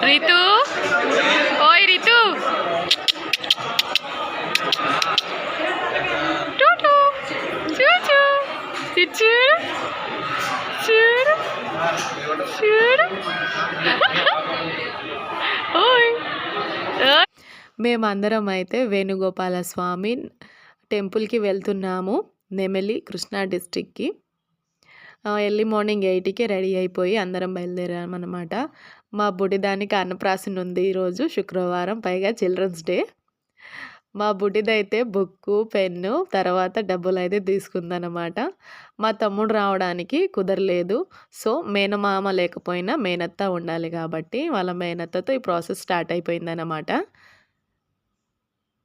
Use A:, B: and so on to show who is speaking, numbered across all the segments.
A: రితు ఓయ్ రితు టూటు చూచు చూడు చూడు చూడు ఓయ్ మేమందరం అయితే వేణుగోపాల స్వామి టెంపుల్కి వెళ్తున్నాము. నెమలి కృష్ణా డిస్ట్రిక్ట్కి. ఎర్లీ మార్నింగ్ 8కి రెడీ అయిపోయి అందరం బయలుదేరామన్నమాట. మా బుడ్డిదానికి అన్నప్రాసన ఉంది ఈరోజు శుక్రవారం, పైగా చిల్డ్రన్స్ డే. మా బుడ్డిదైతే బుక్కు పెన్ను తర్వాత డబ్బులు అయితే తీసుకుందన్నమాట. మా తమ్ముడు రావడానికి కుదరలేదు. సో మేనమామ లేకపోయినా మేనత్త ఉండాలి కాబట్టి వాళ్ళ మేనత్తతో ఈ ప్రాసెస్ స్టార్ట్ అయిపోయిందన్నమాట.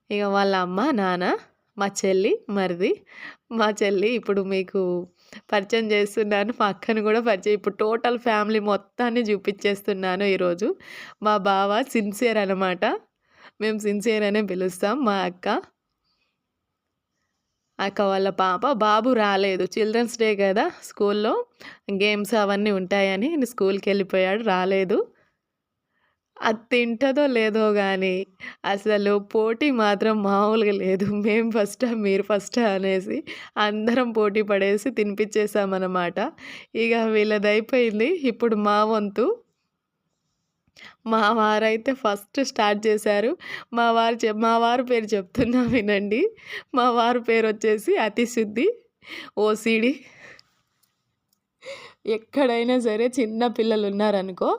A: ఇక వాళ్ళ అమ్మ నాన్న మా చెల్లి మరిది. మా చెల్లి ఇప్పుడు మీకు పరిచయం చేస్తున్నాను. మా అక్కను కూడా పరిచయం, ఇప్పుడు టోటల్ ఫ్యామిలీ మొత్తాన్ని చూపించేస్తున్నాను ఈరోజు. మా బావ సిన్సియర్ అనమాట. మేము సిన్సియర్ అనే పిలుస్తాం. మా అక్క వాళ్ళ పాప. బాబు రాలేదు, చిల్డ్రన్స్ డే కదా, స్కూల్లో గేమ్స్ అవన్నీ ఉంటాయని స్కూల్కి వెళ్ళిపోయాడు, రాలేదు. అది తింటుందో లేదో కానీ అసలు పోటీ మాత్రం మామూలుగా లేదు. మేము ఫస్టా మీరు ఫస్టా అనేసి అందరం పోటీ పడేసి తినిపించేసామన్నమాట. ఇక వీళ్ళది అయిపోయింది. ఇప్పుడు మా వంతు. మా వారైతే ఫస్ట్ స్టార్ట్ చేశారు. మా వారు పేరు చెప్తున్నా వినండి. మా వారు పేరు వచ్చేసి అతిశుద్ధి, ఓసిడి. ఎక్కడైనా సరే చిన్న పిల్లలు ఉన్నారనుకో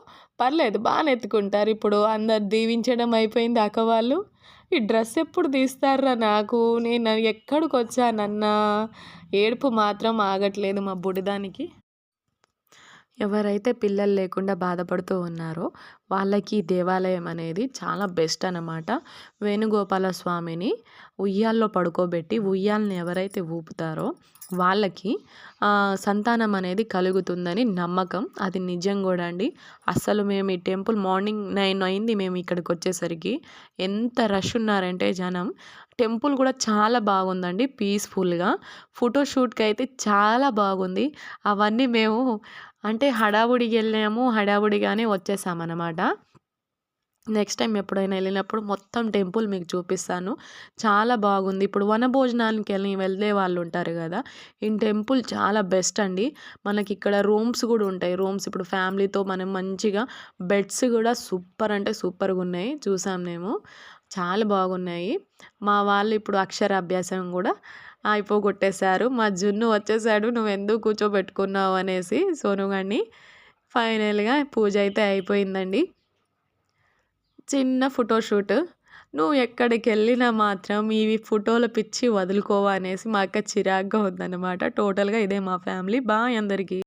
A: పర్లేదు, బాగానే ఎత్తుకుంటారు. ఇప్పుడు అందరు దీవించడం అయిపోయింది. అక్క వాళ్ళు ఈ డ్రెస్ ఎప్పుడు తీస్తారా నాకు, నేను ఎక్కడికి వచ్చానన్న ఏడుపు మాత్రం ఆగట్లేదు మా బుడిదానికి. ఎవరైతే పిల్లలు లేకుండా బాధపడుతూ ఉన్నారో వాళ్ళకి దేవాలయం అనేది చాలా బెస్ట్ అన్నమాట. వేణుగోపాల స్వామిని ఉయ్యాల్లో పడుకోబెట్టి ఉయ్యాలని ఎవరైతే ఊపుతారో వాళ్ళకి సంతానం అనేది కలుగుతుందని నమ్మకం. అది నిజం కూడా అండి. అసలు మేము ఈ టెంపుల్ మార్నింగ్ 9 అయింది మేము ఇక్కడికి వచ్చేసరికి. ఎంత రష్ ఉన్నారంటే జనం. టెంపుల్ కూడా చాలా బాగుందండి, పీస్ఫుల్గా. ఫోటోషూట్కి అయితే చాలా బాగుంది. అవన్నీ మేము అంటే హడావుడికి వెళ్ళాము, హడావుడిగానే వచ్చేసామన్నమాట. నెక్స్ట్ టైం ఎప్పుడైనా వెళ్ళినప్పుడు మొత్తం టెంపుల్ మీకు చూపిస్తాను. చాలా బాగుంది. ఇప్పుడు వనభోజనానికి వెళ్ళే వాళ్ళు ఉంటారు కదా, ఈ టెంపుల్ చాలా బెస్ట్ అండి. మనకి ఇక్కడ రూమ్స్ కూడా ఉంటాయి. రూమ్స్ ఇప్పుడు ఫ్యామిలీతో మనం మంచిగా బెడ్స్ కూడా సూపర్ అంటే సూపర్గా ఉన్నాయి. చూసాం మేము, చాలా బాగున్నాయి. మా వాళ్ళు ఇప్పుడు అక్షరాభ్యాసం కూడా అయిపోగొట్టేశారు. మా జున్ను వచ్చేసాడు, నువ్వు ఎందుకు కూర్చోబెట్టుకున్నావు అనేసి సోనుగాడిని. ఫైనల్గా పూజ అయితే అయిపోయిందండి. చిన్న ఫోటోషూట్. నువ్వు ఎక్కడికి వెళ్ళినా మాత్రం ఇవి ఫోటోల పిచ్చి వదులుకోవా అనేసి మా అక్క చిరాగ్గా ఉందన్నమాట. టోటల్గా ఇదే మా ఫ్యామిలీ. బాయ్ అందరికీ.